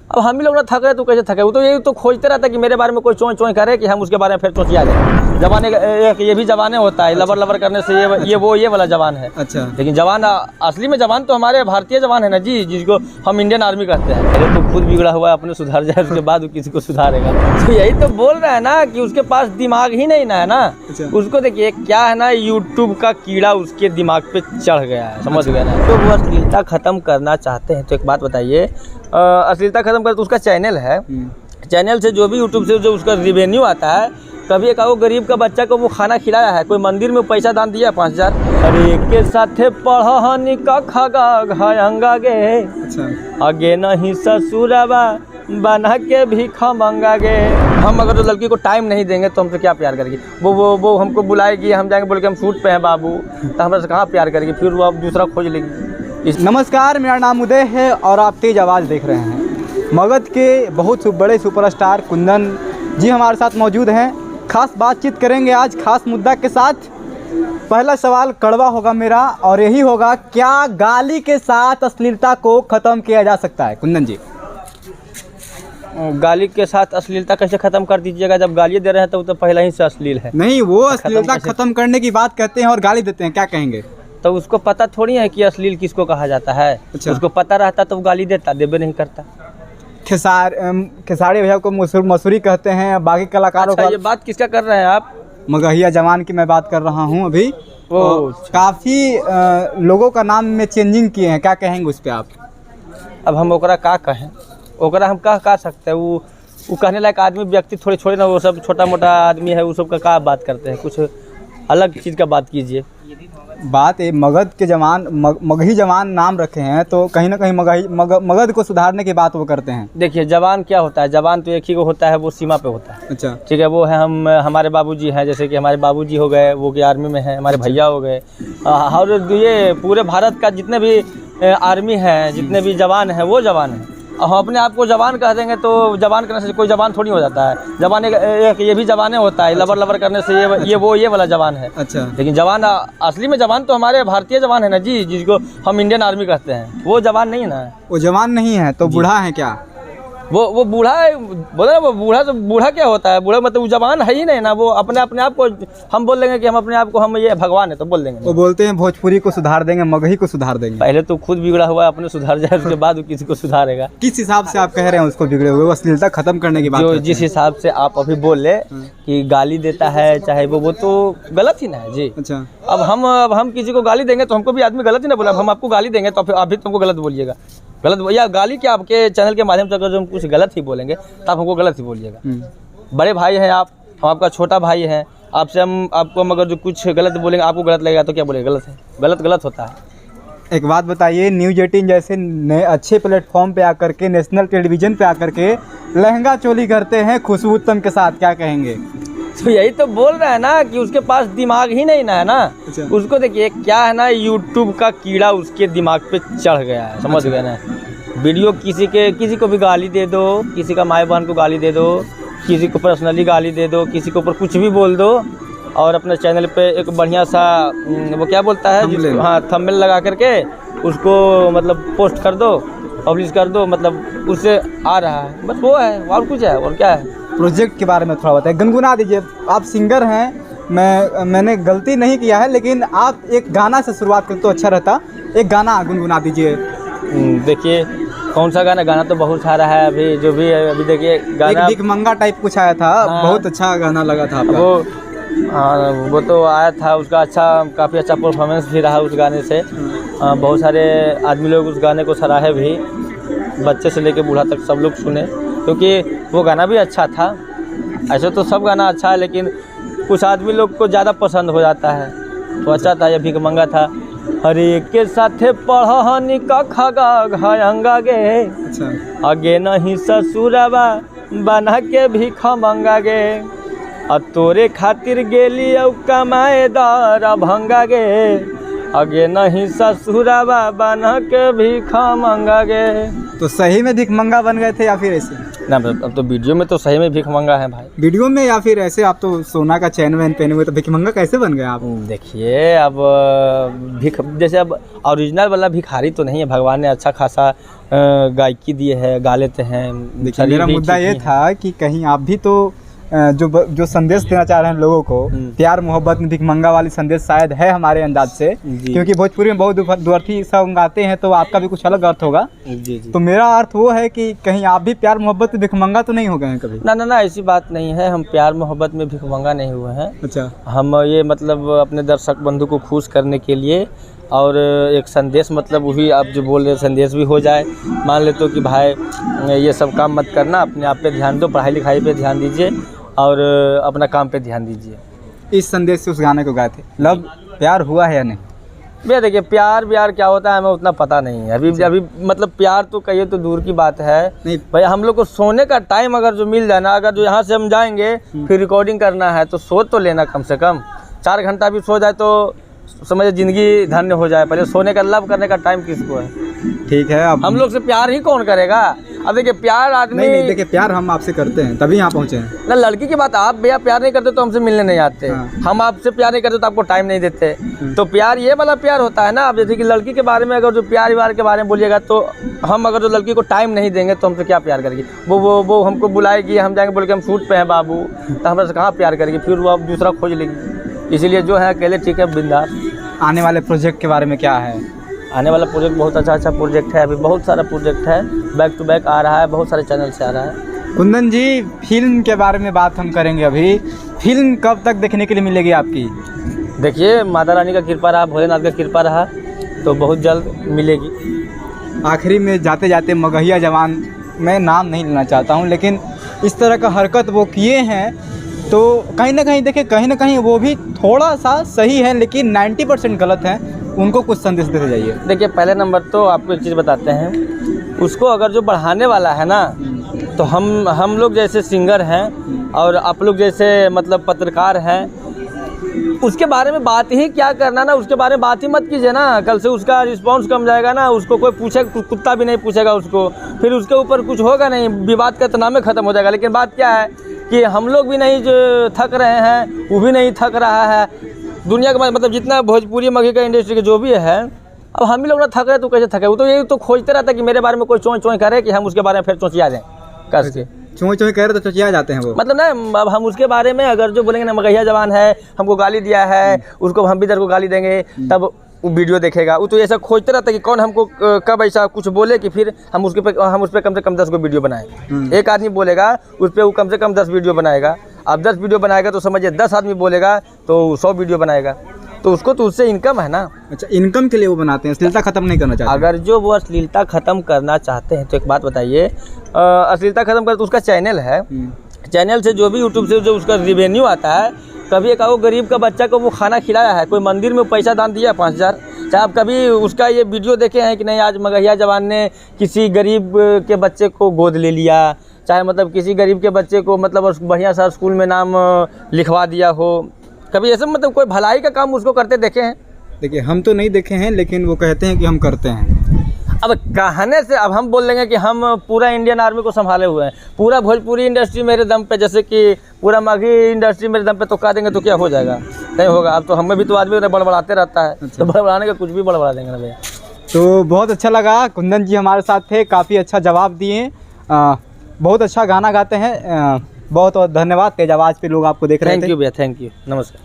अब हम ही लोग ना थक रहे तो कैसे थके, वो तो यही तो खोजते रहता है कि मेरे बारे में कोई चोई चोई करे कि हम उसके बारे में फिर सोचिया जाए। जवान एक ये भी जवान होता है, लबर लबर करने से ये वाला जवान है। अच्छा, लेकिन जवान असली में जवान तो हमारे भारतीय जवान है ना जी, जिसको हम इंडियन आर्मी कहते हैं। पहले तो खुद बिगड़ा हुआ है, अपने सुधार जाए, उसके बाद वो किसी को सुधारेगा। तो यही तो बोल रहा है ना कि उसके पास दिमाग ही नहीं ना है ना। उसको देखिए क्या है ना, यूट्यूब का कीड़ा उसके दिमाग पे चढ़ गया है, समझ गया ना। तो वो अश्लीलता खत्म करना चाहते हैं तो एक बात बताइए, अश्लीलता खत्म कर तो उसका चैनल है, चैनल से जो भी यूट्यूब से जो उसका रिवेन्यू आता है, कभी एक वो गरीब का बच्चा को वो खाना खिलाया है, कोई मंदिर में पैसा दान दिया 5000, अरे के साथे पढ़नी का खागा घायंगा गे, आगे नहीं ससुरबा बना के भीखा मंगा गे। हम अगर तो लड़की को टाइम नहीं देंगे तो हमसे क्या प्यार करेगी? वो हमको बुलाएगी, हम जाएंगे बोल के हम शूट पे हैं बाबू, तो हमसे कहाँ प्यार करेगी? फिर वो अब दूसरा खोज लेगी। नमस्कार, मेरा नाम उदय है और आप तेज आवाज़ देख रहे हैं। मगध के बहुत बड़े सुपरस्टार कुंदन जी हमारे साथ मौजूद हैं। खास बातचीत करेंगे आज खास मुद्दा के साथ। पहला सवाल कड़वा होगा मेरा और यही होगा, क्या गाली के साथ अश्लीलता को ख़त्म किया जा सकता है? कुंदन जी, गाली के साथ अश्लीलता कैसे खत्म कर दीजिएगा? जब गाली दे रहे हैं तो वो तो पहले ही से अश्लील है। नहीं, वो अश्लीलता खत्म करने की बात कहते हैं और गाली देते हैं, क्या कहेंगे? तो उसको पता थोड़ी है कि अश्लील किसको कहा जाता है। अच्छा। उसको पता रहता तो वो गाली देता, देबे नहीं करता। खेसारी भैया को मसूरी कहते हैं, बाकी कलाकारों अच्छा, ये बात किसका कर रहे हैं आप? मगहिया जवान की मैं बात कर रहा हूँ अभी। काफ़ी लोगों का नाम में चेंजिंग किए हैं, क्या कहेंगे उस पर आप? अब हम ओकरा का कहें, ओकरा हम कह सकते हैं। वो कहने लायक आदमी व्यक्ति थोड़े छोड़े ना, वो सब छोटा मोटा आदमी है, वो सब का बात करते हैं। कुछ अलग चीज़ का बात कीजिए। बात है मगध के जवान, मगही जवान नाम रखे हैं, तो कहीं ना कहीं मगध को सुधारने की बात वो करते हैं। देखिए, जवान क्या होता है? जवान तो एक ही को होता है, वो सीमा पे होता है। अच्छा, ठीक है, वो है हमारे बाबूजी हैं, जैसे कि हमारे बाबूजी हो गए, वो कि आर्मी में हैं, हमारे भैया हो गए, और ये पूरे भारत का जितने भी आर्मी हैं, जितने भी जवान हैं, वो जवान हैं। हम अपने आप को जवान कह देंगे तो जवान करने से कोई जवान थोड़ी हो जाता है। जवान एक ये भी जवान होता है, लबर लबर करने से ये वाला जवान है। अच्छा, लेकिन जवान असली में जवान तो हमारे भारतीय जवान है ना जी, जिसको हम इंडियन आर्मी कहते हैं। वो जवान नहीं है ना। वो जवान नहीं है तो बूढ़ा है क्या? वो बूढ़ा है, बोले ना, वो बूढ़ा। तो बूढ़ा क्या होता है? बूढ़ा मतलब वो जवान है ही नहीं ना। वो अपने आप को हम बोल देंगे कि हम अपने आप को हम ये भगवान है तो बोल देंगे। वो बोलते हैं भोजपुरी को सुधार देंगे, मगही को सुधार देंगे। पहले तो खुद बिगड़ा हुआ है, अपने सुधार जाए, उसके बाद वो किसी को सुधारेगा। किस हिसाब से आप कह रहे हैं उसको बिगड़े हुए? अश्लीलता खत्म करने की बात जो जिस हिसाब से आप अभी बोले कि गाली देता है, चाहे वो तो गलत ही ना है जी। अच्छा, अब हम किसी को गाली देंगे तो हमको भी आदमी गलत ही ना बोला। अब हम आपको गाली देंगे तो फिर आप भी तुमको गलत बोलिएगा। गलत या गाली क्या, आपके चैनल के माध्यम से अगर हम कुछ गलत ही बोलेंगे तो आप हमको गलत ही बोलिएगा। बड़े भाई हैं आप, हम आपका छोटा भाई हैं, आपसे हम आपको अगर जो कुछ गलत बोलेंगे, आपको गलत लगेगा तो क्या बोलेगा? गलत है, गलत होता है। एक बात बताइए, न्यूज़ 18 जैसे अच्छे प्लेटफॉर्म पे आकर के, नेशनल टेलीविजन पे आकर के लहंगा चोली करते हैं खुशबू उत्तम के साथ, क्या कहेंगे? तो यही तो बोल रहा है ना कि उसके पास दिमाग ही नहीं ना है ना। उसको देखिए क्या है ना, यूट्यूब का कीड़ा उसके दिमाग पे चढ़ गया है, समझ गए ना। वीडियो किसी को भी गाली दे दो, किसी का माए बहन को गाली दे दो, किसी को पर्सनली गाली दे दो, किसी के ऊपर कुछ भी बोल दो, और अपने चैनल पे एक बढ़िया सा वो क्या बोलता है, हाँ, थंबनेल लगा करके उसको मतलब पोस्ट कर दो, पब्लिश कर दो, मतलब उससे आ रहा है। बस वो है, और कुछ है? और क्या है? प्रोजेक्ट के बारे में थोड़ा बताइए, गुनगुना दीजिए। आप सिंगर हैं, मैंने गलती नहीं किया है, लेकिन आप एक गाना से शुरुआत करें तो अच्छा रहता। एक गाना गुनगुना दीजिए। देखिए, कौन सा गाना तो बहुत सारा है अभी, जो भी है अभी। देखिए गाना भिखमंगा टाइप कुछ आया था। हाँ, बहुत अच्छा गाना लगा था आपका। वो तो आया था, उसका अच्छा, काफ़ी अच्छा परफॉर्मेंस भी रहा उस गाने से। बहुत सारे आदमी लोग उस गाने को सराहे भी, बच्चे से लेकर बूढ़ा तक सब लोग सुने, क्योंकि वो गाना भी अच्छा था। ऐसे तो सब गाना अच्छा है, लेकिन कुछ आदमी लोग को ज़्यादा पसंद हो जाता है, तो अच्छा था। ये भिखमंगा था, हरे के साथे पढ़नी का खागा घायंगा गे, आगे नहीं ससुरबा बना के भीखा मंगा गे, और तोरे खातिर गेली औ कमाए दर भंगा गे, आगे नहीं ससुरबा बना के भीखा मंगा गे। तो सही में भिखमंगा बन गए थे या फिर ऐसे? ना, अब तो वीडियो में तो सही में भिखमंगा है भाई। वीडियो में या फिर ऐसे? आप तो सोना का चैन वैन पहने हुए, तो भिखमंगा कैसे बन गए आप? देखिए, अब जैसे अब ओरिजिनल वाला भिखारी तो नहीं है, भगवान ने अच्छा खासा गायकी दिए है, गा लेते हैं। देखिए मेरा मुद्दा ये था कि कहीं आप भी तो जो संदेश देना चाह रहे हैं लोगों को, प्यार मोहब्बत में भिखमंगा वाली संदेश शायद है हमारे अंदाज से, क्योंकि भोजपुरी में बहुत दुअर्थी सॉन्ग गाते हैं, तो आपका भी कुछ अलग अर्थ होगा। जी। तो मेरा अर्थ वो है कि कहीं आप भी प्यार मोहब्बत में भिखमंगा तो नहीं हो गए हैं कभी? ना, ऐसी बात नहीं है, हम प्यार मोहब्बत में भिखमंगा नहीं हुए हैं। अच्छा। हम ये मतलब अपने दर्शक बंधु को खुश करने के लिए और एक संदेश, मतलब वही आप जो बोल रहे संदेश भी हो जाए। मान ले तो कि भाई ये सब काम मत करना, अपने आप पे ध्यान दो, पढ़ाई लिखाई पे ध्यान दीजिए और अपना काम पे ध्यान दीजिए। इस संदेश से उस गाने को गाए थे। लव प्यार हुआ है या नहीं? भैया देखिए, प्यार क्या होता है हमें उतना पता नहीं है अभी मतलब प्यार तो कहिए तो दूर की बात है। नहीं भैया, हम लोग को सोने का टाइम अगर जो मिल जाए ना, अगर जो यहाँ से हम जाएंगे फिर रिकॉर्डिंग करना है तो सो तो लेना, कम से कम 4 घंटा भी सो जाए तो समझे ज़िंदगी धन्य हो जाए। पहले सोने का लव करने का टाइम किसको है? ठीक है, अब हम लोग से प्यार ही कौन करेगा? अब देखिए प्यार आदमी नहीं देखिए, प्यार हम आपसे करते हैं तभी यहाँ पहुँचे हैं ना। लड़की की बात, आप भैया प्यार नहीं करते तो हमसे मिलने नहीं आते। हम आपसे प्यार नहीं करते तो आपको टाइम नहीं देते। तो प्यार ये वाला प्यार होता है ना। अब जैसे कि लड़की के बारे में अगर जो प्यार के बारे में बोलिएगा तो हम अगर जो लड़की को टाइम नहीं देंगे तो हमसे क्या प्यार करेगी? वो हमको बुलाएगी, हम जाएंगे बोल के हम शूट पे हैं बाबू, तो हमसे कहाँ प्यार करेगी? फिर वो अब दूसरा खोज लेगी। इसीलिए जो है अकेले ठीक है, बिंदास। आने वाले प्रोजेक्ट के बारे में क्या है? आने वाला प्रोजेक्ट बहुत अच्छा प्रोजेक्ट है। अभी बहुत सारा प्रोजेक्ट है, बैक टू बैक आ रहा है, बहुत सारे चैनल से आ रहा है। कुंदन जी, फिल्म के बारे में बात हम करेंगे अभी। फिल्म कब तक देखने के लिए मिलेगी आपकी? देखिए, माता रानी का कृपा रहा, भोलेनाथ का कृपा रहा तो बहुत जल्द मिलेगी। आखिरी में जाते जाते मगहिया जवान, मैं नाम नहीं लेना चाहता हूँ, लेकिन इस तरह का हरकत वो किए हैं तो कहीं ना कहीं देखिए, कहीं ना कहीं वो भी थोड़ा सा सही है, लेकिन 90% गलत है। उनको कुछ संदेश देते जाइए। देखिए, पहले नंबर तो आपको एक चीज़ बताते हैं, उसको अगर जो बढ़ाने वाला है ना, तो हम लोग जैसे सिंगर हैं और आप लोग जैसे मतलब पत्रकार हैं, उसके बारे में बात ही क्या करना ना, उसके बारे में बात ही मत कीजिए ना। कल से उसका रिस्पांस कम जाएगा ना, उसको कोई पूछेगा, कुत्ता भी नहीं पूछेगा उसको, फिर उसके ऊपर कुछ होगा नहीं, विवाद का तनाव में ख़त्म हो जाएगा। लेकिन बात क्या है कि हम लोग भी नहीं जो थक रहे हैं, वो भी नहीं थक रहा है। दुनिया का मतलब जितना भोजपुरी मगही का इंडस्ट्री के जो भी है, अब हम ही लोग ना थक रहे तो कैसे थके? वो तो यही तो खोजते रहता है कि मेरे बारे में कोई चोंच करे कि हम उसके बारे में फिर चोंचिया जाएँ कस के। चोंच कह रहे तो चोंचिया जाते हैं वो, मतलब ना। अब हम उसके बारे में अगर जो बोलेंगे ना, मगहिया जवान है, हमको गाली दिया है, उसको हम भी इधर को गाली देंगे, तब वो वीडियो देखेगा। वो तो ऐसा खोजते रहता है कि कौन हमको कब ऐसा कुछ बोले कि फिर हम उस पर कम से कम 10 को वीडियो बनाएं। एक आदमी बोलेगा उस पर वो कम से कम 10 वीडियो बनाएगा। अब 10 वीडियो बनाएगा तो समझिए 10 आदमी बोलेगा तो 100 वीडियो बनाएगा, तो उसको तो उससे इनकम है ना। अच्छा, इनकम के लिए वो बनाते हैं, अश्लीलता खत्म नहीं करना चाहते। अगर जो वो अश्लीलता खत्म करना चाहते हैं तो एक बात बताइए, अश्लीलता खत्म कर तो उसका चैनल है, चैनल से जो भी यूट्यूब से जो उसका रिवेन्यू आता है, कभी एक गरीब का बच्चा को वो खाना खिलाया है, कोई मंदिर में पैसा दान दिया 5000, चाहे आप कभी उसका ये वीडियो देखे हैं कि नहीं, आज मगहिया जवान ने किसी गरीब के बच्चे को गोद ले लिया, चाहे मतलब किसी गरीब के बच्चे को मतलब बढ़िया सा स्कूल में नाम लिखवा दिया हो, कभी ऐसा मतलब कोई भलाई का काम उसको करते देखे हैं? देखिए, हम तो नहीं देखे हैं, लेकिन वो कहते हैं कि हम करते हैं। अब कहने से अब हम बोल देंगे कि हम पूरा इंडियन आर्मी को संभाले हुए हैं, पूरा भोजपुरी इंडस्ट्री मेरे दम पे, जैसे कि पूरा मगही इंडस्ट्री मेरे दम पे, तो कह देंगे तो क्या हो जाएगा? नहीं होगा। अब तो हमें भी तो आदमी बड़बड़ाते रहता है। अच्छा। तो बड़बड़ाने का कुछ भी बड़बड़ा देंगे ना भैया। तो बहुत अच्छा लगा, कुंदन जी हमारे साथ थे, काफ़ी अच्छा जवाब दिए, बहुत अच्छा गाना गाते हैं। बहुत बहुत धन्यवाद। तेज आवाज़ पे लोग आपको देख रहे हैं। थैंक यू भैया, थैंक यू, नमस्कार।